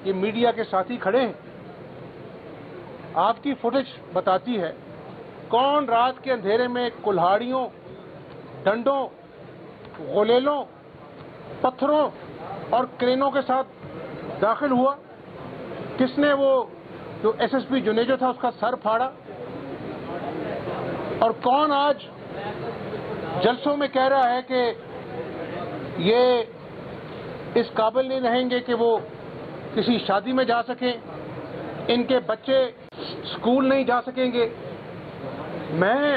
یہ میڈیا کے ساتھی کھڑے ہیں، آپ کی فوٹیج بتاتی ہے کون رات کے اندھیرے میں کلہاڑیوں، ڈنڈوں، غلیلوں، پتھروں اور کرینوں کے ساتھ داخل ہوا، کس نے وہ جو ایس ایس پی جنیجو تھا اس کا سر پھاڑا، اور کون آج جلسوں میں کہہ رہا ہے کہ یہ اس قابل نہیں رہیں گے کہ وہ کسی شادی میں جا سکیں، ان کے بچے اسکول نہیں جا سکیں گے۔ میں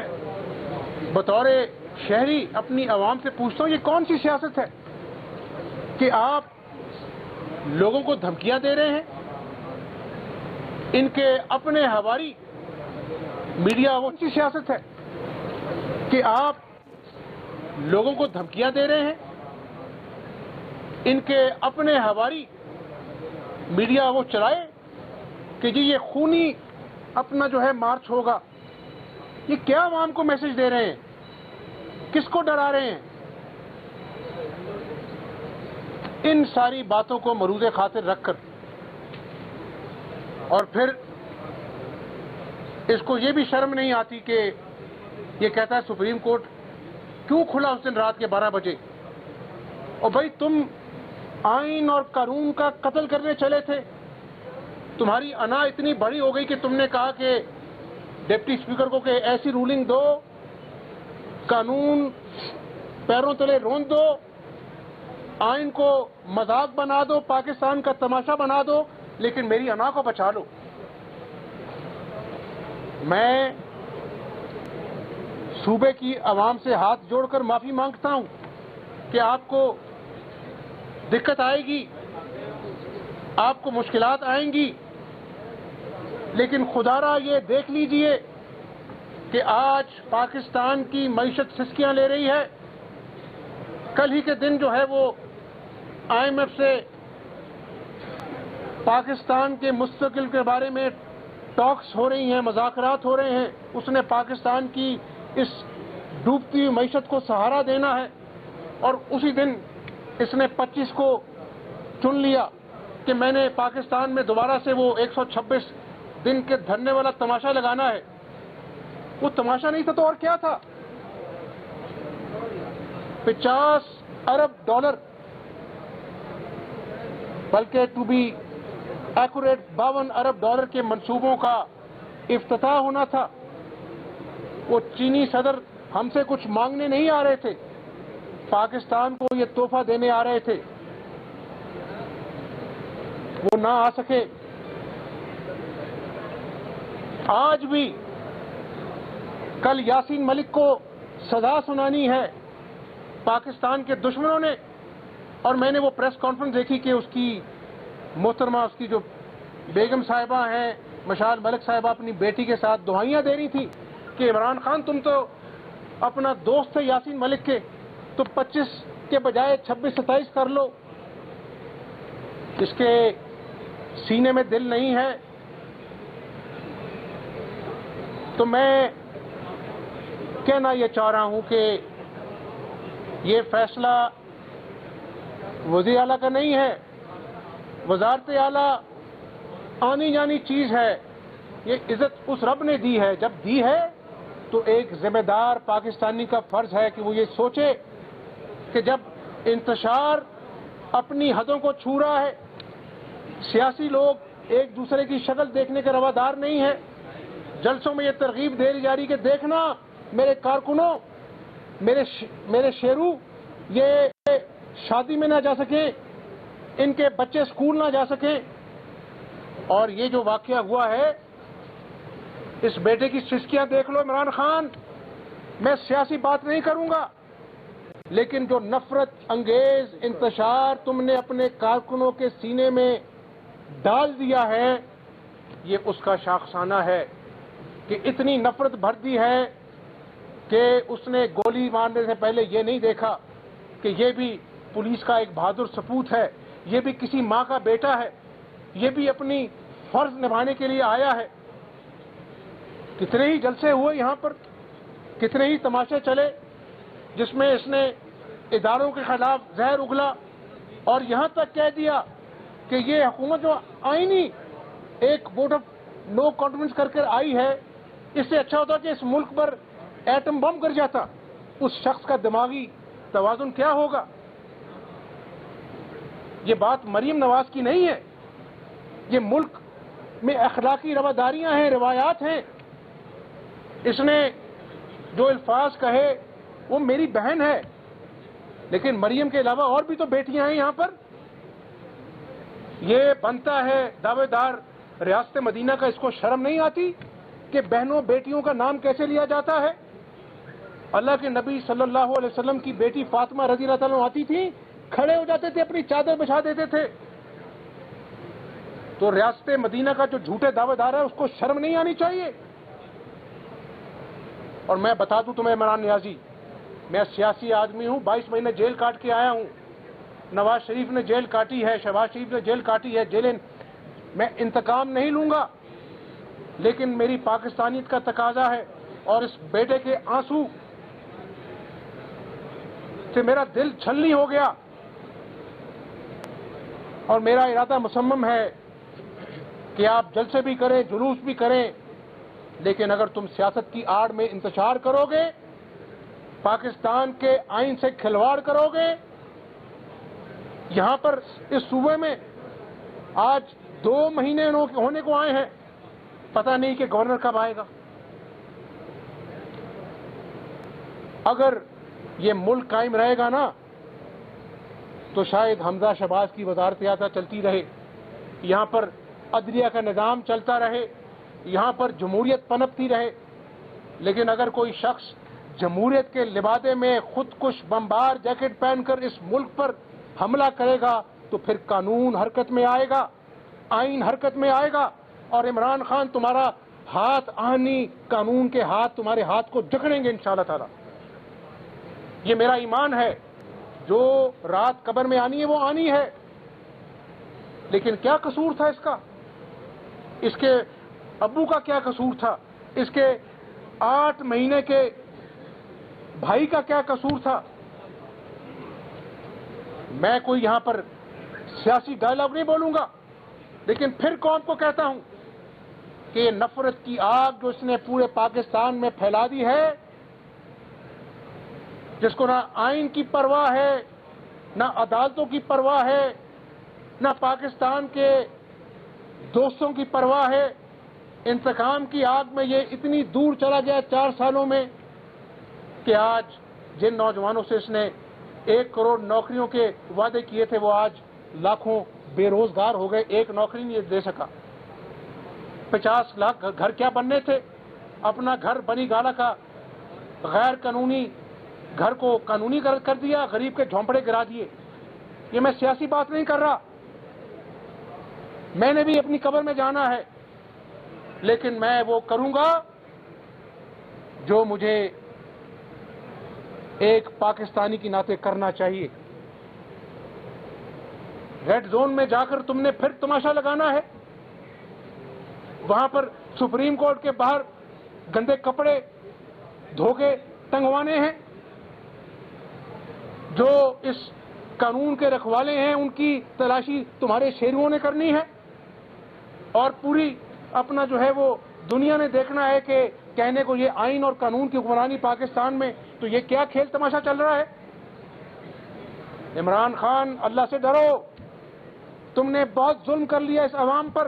بطور شہری اپنی عوام سے پوچھتا ہوں، یہ کون سی سیاست ہے کہ آپ لوگوں کو دھمکیاں دے رہے ہیں؟ ان کے اپنے ہواری میڈیا وہ سی سیاست ہے کہ آپ لوگوں کو دھمکیاں دے رہے ہیں؟ ان کے اپنے ہواری میڈیا وہ چلائے کہ جی یہ خونی اپنا جو ہے مارچ ہوگا۔ یہ کیا عوام کو میسج دے رہے ہیں؟ کس کو ڈرا رہے ہیں؟ ان ساری باتوں کو مروز خاطر رکھ کر اور پھر اس کو یہ بھی شرم نہیں آتی کہ یہ کہتا ہے سپریم کورٹ کیوں کھلا اس دن رات کے 12 بجے؟ اور بھائی تم آئین اور قانون کا قتل کرنے چلے تھے، تمہاری انا اتنی بڑی ہو گئی کہ تم نے کہا کہ ڈپٹی اسپیکر کو کہ ایسی رولنگ دو، قانون پیروں تلے روند دو، آئین کو مذاق بنا دو، پاکستان کا تماشا بنا دو، لیکن میری انا کو بچا لو۔ میں صوبے کی عوام سے ہاتھ جوڑ کر معافی مانگتا ہوں کہ آپ کو دقت آئے گی، آپ کو مشکلات آئیں گی، لیکن خدا را یہ دیکھ لیجئے کہ آج پاکستان کی معیشت سسکیاں لے رہی ہے۔ کل ہی کے دن جو ہے وہ آئی ایم ایف سے پاکستان کے مستقبل کے بارے میں ٹاکس ہو رہی ہیں، مذاکرات ہو رہے ہیں، اس نے پاکستان کی اس ڈوبتی ہوئی معیشت کو سہارا دینا ہے، اور اسی دن اس نے 25 کو چن لیا کہ میں نے پاکستان میں دوبارہ سے وہ 126 دن کے دھرنے والا تماشا لگانا ہے۔ وہ تماشا نہیں تھا تو اور کیا تھا؟ 50 ارب ڈالر، بلکہ ٹو بی ایکوریٹ 52 ارب ڈالر کے منصوبوں کا افتتاح ہونا تھا۔ وہ چینی صدر ہم سے کچھ مانگنے نہیں آ رہے تھے، پاکستان کو یہ تحفہ دینے آ رہے تھے، وہ نہ آ سکے۔ آج بھی کل یاسین ملک کو سزا سنانی ہے پاکستان کے دشمنوں نے، اور میں نے وہ پریس کانفرنس دیکھی کہ اس کی محترمہ، اس کی جو بیگم صاحبہ ہیں مشال ملک صاحبہ، اپنی بیٹی کے ساتھ دعائیاں دے رہی تھی کہ عمران خان تم تو اپنا دوست ہے یاسین ملک کے، تو 25 کے بجائے 26-27 کر لو۔ اس کے سینے میں دل نہیں ہے۔ تو میں کہنا یہ چاہ رہا ہوں کہ یہ فیصلہ وزیر اعلیٰ کا نہیں ہے، وزارت اعلیٰ آنی جانی چیز ہے، یہ عزت اس رب نے دی ہے، جب دی ہے تو ایک ذمہ دار پاکستانی کا فرض ہے کہ وہ یہ سوچے کہ جب انتشار اپنی حدوں کو چھو رہا ہے، سیاسی لوگ ایک دوسرے کی شکل دیکھنے کے روادار نہیں ہیں، جلسوں میں یہ ترغیب دے جا رہی کہ دیکھنا میرے کارکنوں، میرے شیرو، یہ شادی میں نہ جا سکیں، ان کے بچے اسکول نہ جا سکیں، اور یہ جو واقعہ ہوا ہے، اس بیٹے کی سسکیاں دیکھ لو عمران خان۔ میں سیاسی بات نہیں کروں گا، لیکن جو نفرت انگیز انتشار تم نے اپنے کارکنوں کے سینے میں ڈال دیا ہے، یہ اس کا شاخسانہ ہے کہ اتنی نفرت بھر دی ہے کہ اس نے گولی مارنے سے پہلے یہ نہیں دیکھا کہ یہ بھی پولیس کا ایک بہادر سپوت ہے، یہ بھی کسی ماں کا بیٹا ہے، یہ بھی اپنی فرض نبھانے کے لیے آیا ہے۔ کتنے ہی جلسے ہوئے یہاں پر، کتنے ہی تماشے چلے جس میں اس نے اداروں کے خلاف زہر اگلا، اور یہاں تک کہہ دیا کہ یہ حکومت جو آئینی ایک ووٹ آف نو کانفیڈنس کر کر آئی ہے، اس سے اچھا ہوتا کہ اس ملک پر ایٹم بم گر جاتا. اس شخص کا دماغی توازن کیا ہوگا؟ یہ بات مریم نواز کی نہیں ہے، یہ ملک میں اخلاقی رواداریاں ہیں، روایات ہیں. اس نے جو الفاظ کہے وہ میری بہن ہے، لیکن مریم کے علاوہ اور بھی تو بیٹیاں ہیں یہاں پر. یہ بنتا ہے دعوے دار ریاست مدینہ کا، اس کو شرم نہیں آتی کہ بہنوں بیٹیوں کا نام کیسے لیا جاتا ہے؟ اللہ کے نبی صلی اللہ علیہ وسلم کی بیٹی فاطمہ رضی اللہ تعالیٰ آتی تھی، کھڑے ہو جاتے تھے، اپنی چادر بچھا دیتے تھے. تو ریاست مدینہ کا جو جھوٹے دعوے دار ہے اس کو شرم نہیں آنی چاہیے. اور میں بتا دوں تمہیں عمران نیازی، میں سیاسی آدمی ہوں، 22 مہینے جیل کاٹ کے آیا ہوں. نواز شریف نے جیل کاٹی ہے، شہباز شریف نے جیل کاٹی ہے. جیلیں میں انتقام نہیں لوں گا، لیکن میری پاکستانیت کا تقاضا ہے، اور اس بیٹے کے آنسو سے میرا دل چھلنی ہو گیا، اور میرا ارادہ مصمم ہے کہ آپ جلسے بھی کریں، جلوس بھی کریں، لیکن اگر تم سیاست کی آڑ میں انتشار کرو گے، پاکستان کے آئین سے کھلواڑ کرو گے. یہاں پر اس صوبے میں آج 2 مہینے ہونے کو آئے ہیں، پتہ نہیں کہ گورنر کب آئے گا. اگر یہ ملک قائم رہے گا نا تو شاید حمزہ شہباز کی وزارت اعلیٰ چلتی رہے، یہاں پر عدلیہ کا نظام چلتا رہے، یہاں پر جمہوریت پنپتی رہے. لیکن اگر کوئی شخص جمہوریت کے لبادے میں خود کش بمبار جیکٹ پہن کر اس ملک پر حملہ کرے گا تو پھر قانون حرکت میں آئے گا، آئین حرکت میں آئے گا، اور عمران خان تمہارا ہاتھ آہنی قانون کے ہاتھ تمہارے ہاتھ کو جکڑیں گے انشاءاللہ تعالی. یہ میرا ایمان ہے. جو رات قبر میں آنی ہے وہ آنی ہے. لیکن کیا قصور تھا اس کا؟ اس کے ابو کا کیا قصور تھا؟ اس کے 8 مہینے کے بھائی کا کیا قصور تھا؟ میں کوئی یہاں پر سیاسی ڈائلاگ نہیں بولوں گا، لیکن پھر قوم کو کہتا ہوں کہ یہ نفرت کی آگ جو اس نے پورے پاکستان میں پھیلا دی ہے، جس کو نہ آئین کی پرواہ ہے، نہ عدالتوں کی پرواہ ہے، نہ پاکستان کے دوستوں کی پرواہ ہے، انتقام کی آگ میں یہ اتنی دور چلا گیا 4 سالوں میں کہ آج جن نوجوانوں سے اس نے 1 کروڑ نوکریوں کے وعدے کیے تھے وہ آج لاکھوں بے روزگار ہو گئے. 1 نوکری نہیں دے سکا. 50 لاکھ گھر کیا بننے تھے؟ اپنا گھر بنی گالا کا غیر قانونی گھر کو قانونی کر دیا، غریب کے جھونپڑے گرا دیے. یہ میں سیاسی بات نہیں کر رہا، میں نے بھی اپنی قبر میں جانا ہے، لیکن میں وہ کروں گا جو مجھے ایک پاکستانی کی ناطے کرنا چاہیے. ریڈ زون میں جا کر تم نے پھر تماشا لگانا ہے، وہاں پر سپریم کورٹ کے باہر گندے کپڑے دھو کے ٹنگوانے ہیں. جو اس قانون کے رکھوالے ہیں ان کی تلاشی تمہارے شیروؤں نے کرنی ہے، اور پوری اپنا جو ہے وہ دنیا نے دیکھنا ہے کہ کہنے کو یہ آئین اور قانون کی حکمرانی پاکستان میں. تو یہ کیا کھیل تماشا چل رہا ہے؟ عمران خان، اللہ سے ڈرو، تم نے بہت ظلم کر لیا اس عوام پر.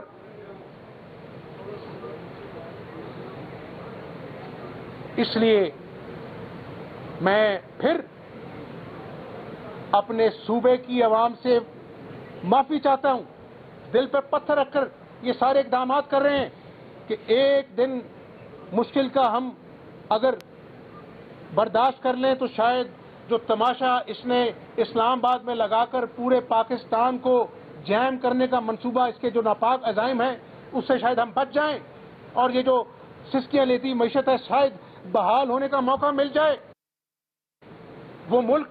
اس لیے میں پھر اپنے صوبے کی عوام سے معافی چاہتا ہوں. دل پر پتھر رکھ کر یہ سارے اقدامات کر رہے ہیں کہ ایک دن مشکل کا ہم اگر برداشت کر لیں تو شاید جو تماشا اس نے اسلام آباد میں لگا کر پورے پاکستان کو جیم کرنے کا منصوبہ، اس کے جو ناپاک عزائم ہیں، اس سے شاید ہم بچ جائیں، اور یہ جو سسکیاں لیتی معیشت ہے شاید بحال ہونے کا موقع مل جائے. وہ ملک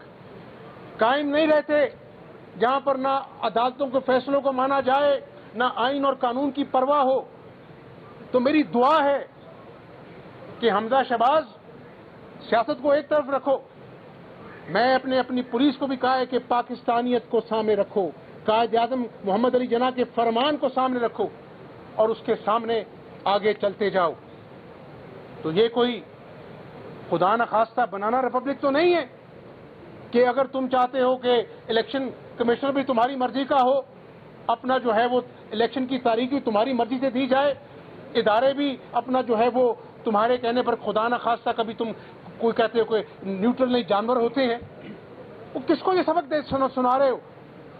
قائم نہیں رہتے جہاں پر نہ عدالتوں کے فیصلوں کو مانا جائے، نہ آئین اور قانون کی پرواہ ہو. تو میری دعا ہے کہ حمزہ شہباز، سیاست کو ایک طرف رکھو. میں اپنی پولیس کو بھی کہا ہے کہ پاکستانیت کو سامنے رکھو، قائد اعظم محمد علی جناح کے فرمان کو سامنے رکھو اور اس کے سامنے آگے چلتے جاؤ. تو یہ کوئی خدا نخواستہ بنانا ریپبلک تو نہیں ہے کہ اگر تم چاہتے ہو کہ الیکشن کمشنر بھی تمہاری مرضی کا ہو, اپنا جو ہے وہ الیکشن کی تاریخ بھی تمہاری مرضی سے دی جائے, ادارے بھی اپنا جو ہے وہ تمہارے کہنے پر خدا نخواستہ کبھی تم کوئی کہتے ہو کہ نیوٹرل نہیں جانور ہوتے ہیں. وہ کس کو یہ سبق سنا رہے ہو؟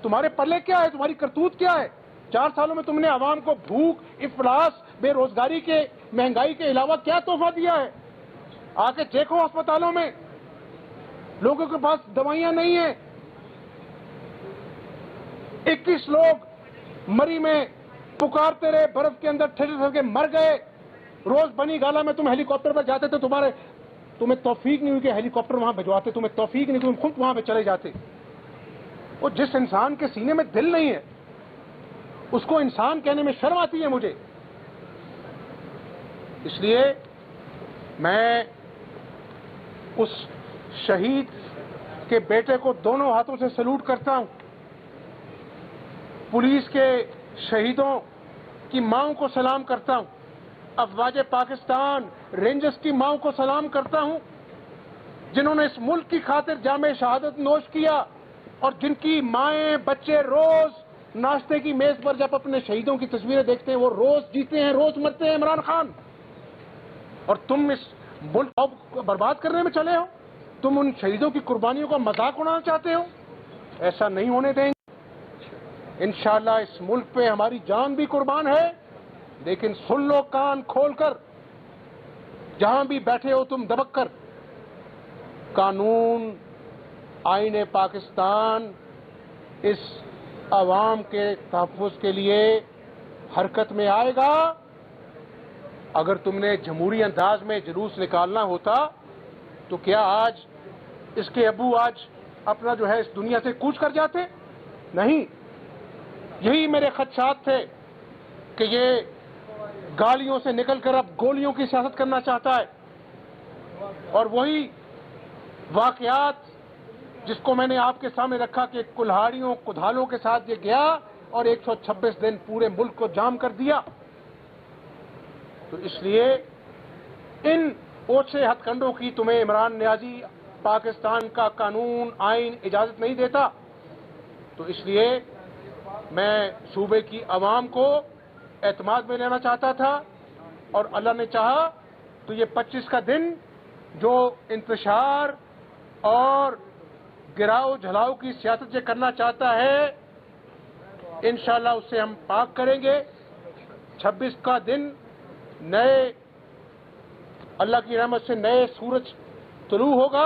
تمہارے پلے کیا ہے؟ تمہاری کرتوت کیا ہے؟ 4 سالوں میں تم نے عوام کو بھوک, افلاس, بے روزگاری کے, مہنگائی کے علاوہ کیا تحفہ دیا ہے؟ آ کے دیکھو ہسپتالوں میں لوگوں کے پاس دوائیاں نہیں ہیں. 21 لوگ مری میں پکارتے رہے, برف کے اندر ٹھہر کے مر گئے. روز بنی گالا میں تم ہیلی کاپٹر پر جاتے تھے, تمہیں توفیق نہیں ہوئی کہ ہیلی کاپٹر وہاں بھجواتے, تمہیں توفیق نہیں, تم خود وہاں پہ چلے جاتے. وہ جس انسان کے سینے میں دل نہیں ہے اس کو انسان کہنے میں شرم آتی ہے مجھے. اس لیے میں اس شہید کے بیٹے کو دونوں ہاتھوں سے سلوٹ کرتا ہوں, پولیس کے شہیدوں کی ماؤں کو سلام کرتا ہوں, افواج پاکستان رینجرز کی ماؤں کو سلام کرتا ہوں جنہوں نے اس ملک کی خاطر جام شہادت نوش کیا, اور جن کی مائیں بچے روز ناشتے کی میز پر جب اپنے شہیدوں کی تصویریں دیکھتے ہیں وہ روز جیتے ہیں روز مرتے ہیں. عمران خان, اور تم اس ملک کو برباد کرنے میں چلے ہو, تم ان شہیدوں کی قربانیوں کا مذاق اڑانا چاہتے ہو. ایسا نہیں ہونے دیں گے. انشاءاللہ اس ملک پہ ہماری جان بھی قربان ہے, لیکن سن لو کان کھول کر, جہاں بھی بیٹھے ہو تم دبک کر, قانون آئین پاکستان اس عوام کے تحفظ کے لیے حرکت میں آئے گا. اگر تم نے جمہوری انداز میں جلوس نکالنا ہوتا تو کیا آج اس کے ابو آج اپنا جو ہے اس دنیا سے کوچ کر جاتے؟ نہیں. یہی میرے خدشات تھے کہ یہ گالیوں سے نکل کر اب گولیوں کی سیاست کرنا چاہتا ہے, اور وہی واقعات جس کو میں نے آپ کے سامنے رکھا کہ کلہاڑیوں کدھالوں کے ساتھ یہ گیا اور 126 دن پورے ملک کو جام کر دیا. تو اس لیے ان اوچھے ہتھ کنڈوں کی تمہیں عمران نیازی پاکستان کا قانون آئین اجازت نہیں دیتا. تو اس لیے میں صوبے کی عوام کو اعتماد میں لینا چاہتا تھا, اور اللہ نے چاہا تو یہ 25 کا دن جو انتشار اور گراؤ جھلاؤ کی سیاست یہ کرنا چاہتا ہے انشاءاللہ اس سے ہم پاک کریں گے. 26 کا دن نئے اللہ کی رحمت سے نئے سورج طلوع ہوگا,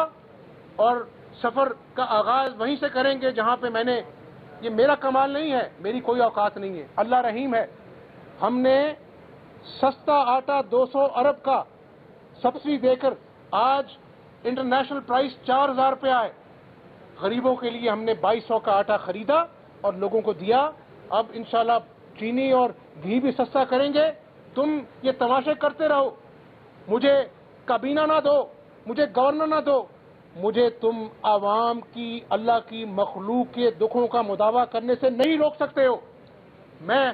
اور سفر کا آغاز وہیں سے کریں گے جہاں پہ میں نے, یہ میرا کمال نہیں ہے, میری کوئی اوقات نہیں ہے, اللہ رحیم ہے. ہم نے سستا آٹا 200 ارب کا سبسڈی دے کر آج انٹرنیشنل پرائس 4000 روپے آئے. غریبوں کے لیے ہم نے 2200 کا آٹا خریدا اور لوگوں کو دیا. اب انشاءاللہ چینی اور گھی بھی سستا کریں گے. تم یہ تماشے کرتے رہو, مجھے کابینہ نہ دو, مجھے گورنر نہ دو, مجھے تم عوام کی اللہ کی مخلوق کے دکھوں کا مداوع کرنے سے نہیں روک سکتے ہو. میں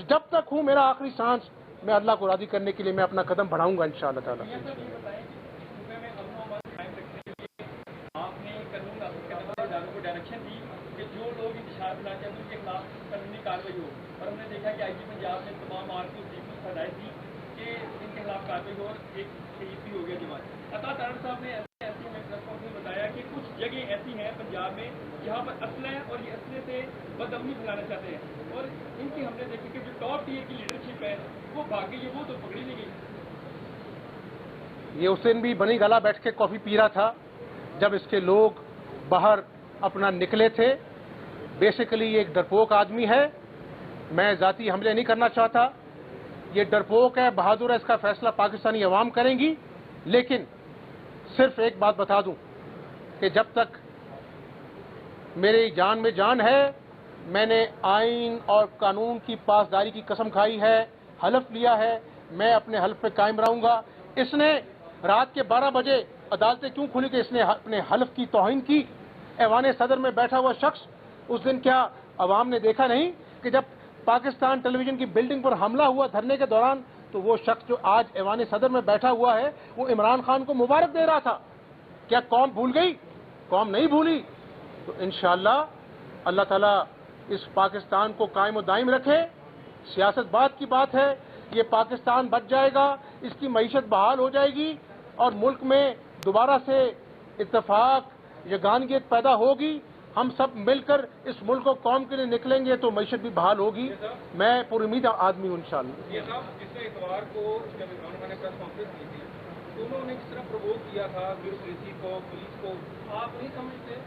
جب تک ہوں میرا آخری سانس میں اللہ کو راضی کرنے کے لیے میں اپنا قدم بڑھاؤں گا انشاءاللہ تعالی. جو لوگ انتشار پھیلاتے ہیں ان کے خلاف قانونی کارروائی ہو, اور ہم نے دیکھا کہ آئی جی پنجاب نے تمام آرٹی کو ہدایت دی کہ ان کے خلاف کارروائی ہو, اور ایک شہید بھی ہو گیا جماعت. عطا تارڑ صاحب نے ایسی میں بتایا کہ کچھ جگہیں ایسی ہیں پنجاب میں جہاں پر اسلحہ ہے اور یہ اسلحے سے بدامنی پھیلانا چاہتے ہیں, اور ان کی ہم نے دیکھی کہ جو ٹاپ ٹیئر کی لیڈرشپ ہے وہ بھاگ گئی ہے, وہ تو پکڑی نہیں گئی. یہ اس دن بھی بنی گلا بیٹھ کے کافی پی رہا تھا جب اس کے لوگ باہر اپنا نکلے تھے. بیسیکلی یہ ایک ڈرپوک آدمی ہے, میں ذاتی حملے نہیں کرنا چاہتا. یہ ڈرپوک ہے, بہادر ہے, اس کا فیصلہ پاکستانی عوام کریں گی. لیکن صرف ایک بات بتا دوں کہ جب تک میری جان میں جان ہے میں نے آئین اور قانون کی پاسداری کی قسم کھائی ہے, حلف لیا ہے, میں اپنے حلف پہ قائم رہوں گا. اس نے رات کے 12 بجے عدالتیں کیوں کھلی کہ اس نے اپنے حلف کی توہین کی. ایوان صدر میں بیٹھا ہوا شخص اس دن کیا عوام نے دیکھا نہیں کہ جب پاکستان ٹیلی ویژن کی بلڈنگ پر حملہ ہوا دھرنے کے دوران تو وہ شخص جو آج ایوان صدر میں بیٹھا ہوا ہے وہ عمران خان کو مبارک دے رہا تھا. کیا قوم بھول گئی؟ قوم نہیں بھولی. تو انشاءاللہ اللہ تعالیٰ اس پاکستان کو قائم و دائم رکھے. سیاست بات کی بات ہے، یہ پاکستان بچ جائے گا، اس کی معیشت بحال ہو جائے گی اور ملک میں دوبارہ سے اتفاق یگانگیت پیدا ہوگی. ہم سب مل کر اس ملک و قوم کے لیے نکلیں گے تو معیشت بھی بحال ہوگی. میں پر امید آدمی ہوں انشاءاللہ. یہ صاحب جس نے اتوار کو جب عمران خان نے پریس کانفرنس کی تھی تو انہوں نے کس طرح پرووک کیا تھا بیوروکریسی کو، پولیس کو. آپ نہیں سمجھتے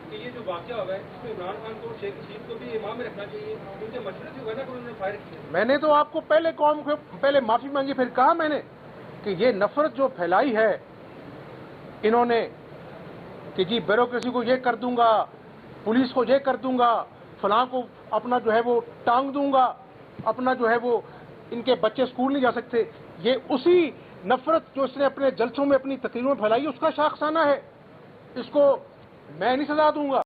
کہ یہ جو واقعہ ہوا ہے اس میں عمران خان کو، شیخ رشید کو بھی امام میں رکھنا چاہیے؟ کیونکہ مشورے سے ہوا نا کہ انہوں نے فائر کیا. میں نے تو آپ کو پہلے قوم کو پہلے معافی مانگی، پھر کہا میں نے کہ یہ نفرت جو پھیلائی ہے انہوں نے کہ جی بیوروکریسی کو یہ کر دوں گا، پولیس کو یہ کر دوں گا، فلاں کو اپنا جو ہے وہ ٹانگ دوں گا، اپنا جو ہے وہ ان کے بچے اسکول نہیں جا سکتے، یہ اسی نفرت جو اس نے اپنے جلسوں میں اپنی تقریروں میں پھیلائی اس کا شاخسانہ ہے. اس کو میں نہیں سزا دوں گا.